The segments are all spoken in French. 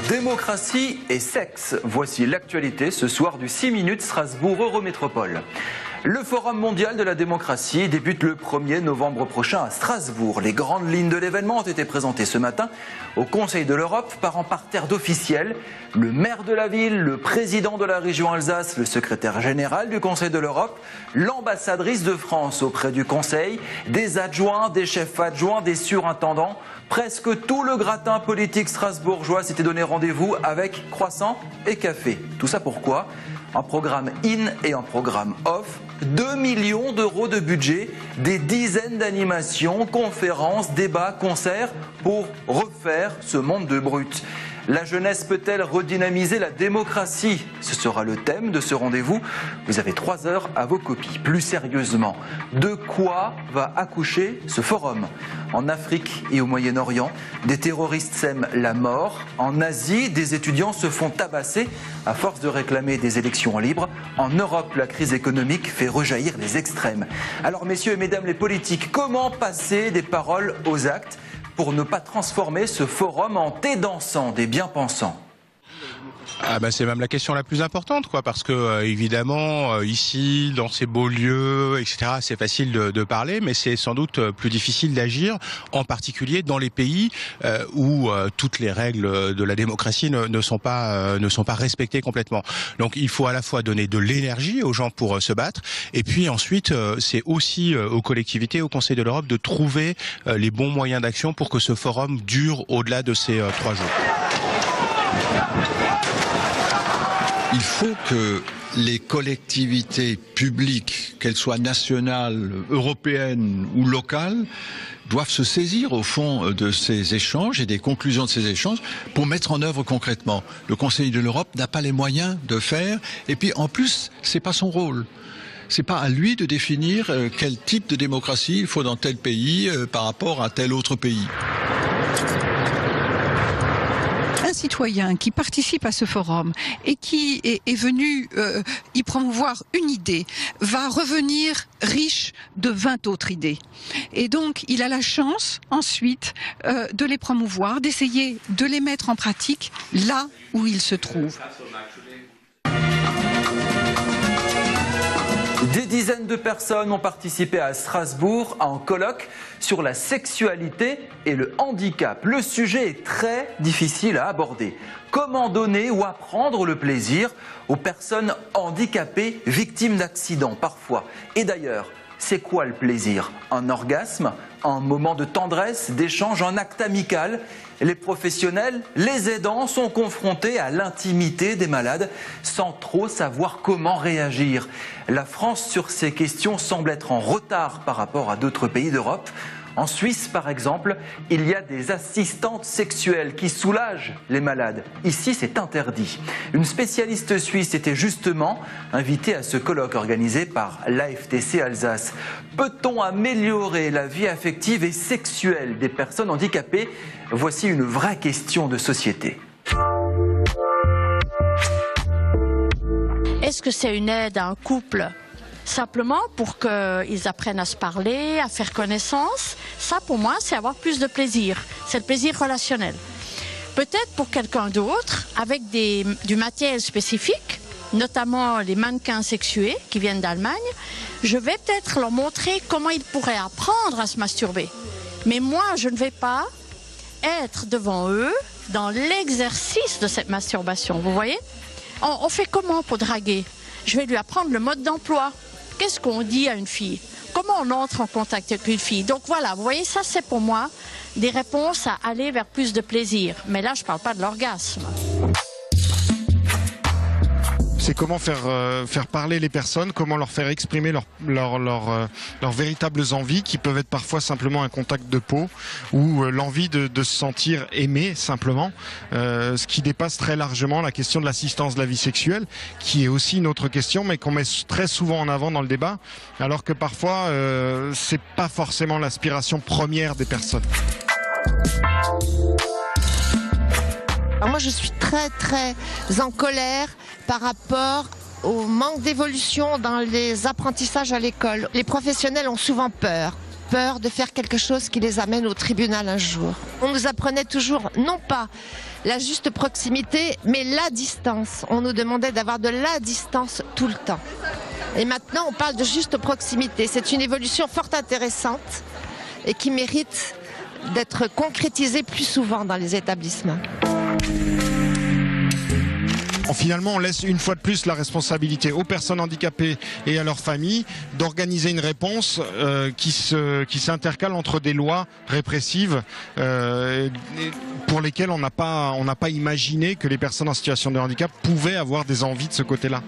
Démocratie et sexe. Voici l'actualité ce soir du 6 minutes Strasbourg-Eurométropole. Le Forum mondial de la démocratie débute le 1er novembre prochain à Strasbourg. Les grandes lignes de l'événement ont été présentées ce matin au Conseil de l'Europe par un parterre d'officiels. Le maire de la ville, le président de la région Alsace, le secrétaire général du Conseil de l'Europe, l'ambassadrice de France auprès du Conseil, des adjoints, des chefs adjoints, des surintendants. Presque tout le gratin politique strasbourgeois s'était donné rendez-vous avec croissant et café. Tout ça pourquoi ? Un programme in et un programme off, 2 millions d'euros de budget, des dizaines d'animations, conférences, débats, concerts pour refaire ce monde de brut. La jeunesse peut-elle redynamiser la démocratie? Ce sera le thème de ce rendez-vous. Vous avez 3 heures à vos copies. Plus sérieusement, de quoi va accoucher ce forum? En Afrique et au Moyen-Orient, des terroristes sèment la mort. En Asie, des étudiants se font tabasser à force de réclamer des élections libres. En Europe, la crise économique fait rejaillir les extrêmes. Alors, messieurs et mesdames les politiques, comment passer des paroles aux actes pour ne pas transformer ce forum en thé dansant des bien-pensants? C'est même la question la plus importante, parce que évidemment ici, dans ces beaux lieux, etc., c'est facile de parler, mais c'est sans doute plus difficile d'agir, en particulier dans les pays où toutes les règles de la démocratie ne sont pas respectées complètement. Donc il faut à la fois donner de l'énergie aux gens pour se battre, et puis ensuite c'est aussi aux collectivités, au Conseil de l'Europe, de trouver les bons moyens d'action pour que ce forum dure au-delà de ces 3 jours. Il faut que les collectivités publiques, qu'elles soient nationales, européennes ou locales, doivent se saisir au fond de ces échanges et des conclusions de ces échanges pour mettre en œuvre concrètement. Le Conseil de l'Europe n'a pas les moyens de faire, et puis en plus, c'est pas son rôle. C'est pas à lui de définir quel type de démocratie il faut dans tel pays par rapport à tel autre pays. Un citoyen qui participe à ce forum et qui est venu y promouvoir une idée va revenir riche de 20 autres idées. Et donc, il a la chance ensuite de les promouvoir, d'essayer de les mettre en pratique là où il se trouve. Des dizaines de personnes ont participé à Strasbourg à un colloque sur la sexualité et le handicap. Le sujet est très difficile à aborder. Comment donner ou apprendre le plaisir aux personnes handicapées victimes d'accidents parfois? Et d'ailleurs, c'est quoi le plaisir? Un orgasme? Un moment de tendresse, d'échange, un acte amical? Les professionnels, les aidants sont confrontés à l'intimité des malades sans trop savoir comment réagir. La France sur ces questions semble être en retard par rapport à d'autres pays d'Europe. En Suisse, par exemple, il y a des assistantes sexuelles qui soulagent les malades. Ici, c'est interdit. Une spécialiste suisse était justement invitée à ce colloque organisé par l'AFTC Alsace. Peut-on améliorer la vie affective et sexuelle des personnes handicapées? Voici une vraie question de société. Est-ce que c'est une aide à un couple? Simplement pour qu'ils apprennent à se parler, à faire connaissance. Ça, pour moi, c'est avoir plus de plaisir. C'est le plaisir relationnel. Peut-être pour quelqu'un d'autre, avec du matériel spécifique, notamment les mannequins sexués qui viennent d'Allemagne, je vais peut-être leur montrer comment ils pourraient apprendre à se masturber. Mais moi, je ne vais pas être devant eux dans l'exercice de cette masturbation. Vous voyez? On fait comment pour draguer? Je vais lui apprendre le mode d'emploi. Qu'est-ce qu'on dit à une fille? Comment on entre en contact avec une fille? Donc voilà, vous voyez, ça c'est pour moi des réponses à aller vers plus de plaisir. Mais là, je ne parle pas de l'orgasme. C'est comment faire parler les personnes, comment leur faire exprimer leurs véritables envies, qui peuvent être parfois simplement un contact de peau ou l'envie de se sentir aimé simplement, ce qui dépasse très largement la question de l'assistance de la vie sexuelle, qui est aussi une autre question, mais qu'on met très souvent en avant dans le débat, alors que parfois c'est pas forcément l'aspiration première des personnes. Alors moi je suis très en colère par rapport au manque d'évolution dans les apprentissages à l'école. Les professionnels ont souvent peur. peur de faire quelque chose qui les amène au tribunal un jour. On nous apprenait toujours, non pas la juste proximité, mais la distance. On nous demandait d'avoir de la distance tout le temps. Et maintenant, on parle de juste proximité. C'est une évolution fort intéressante et qui mérite d'être concrétisée plus souvent dans les établissements. Finalement, on laisse une fois de plus la responsabilité aux personnes handicapées et à leurs familles d'organiser une réponse qui s'intercale entre des lois répressives pour lesquelles on n'a pas imaginé que les personnes en situation de handicap pouvaient avoir des envies de ce côté-là.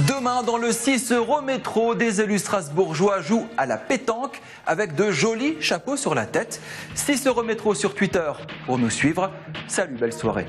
Demain, dans le 6 Eurométro, des élus strasbourgeois jouent à la pétanque avec de jolis chapeaux sur la tête. 6 Eurométro sur Twitter pour nous suivre. Salut, belle soirée.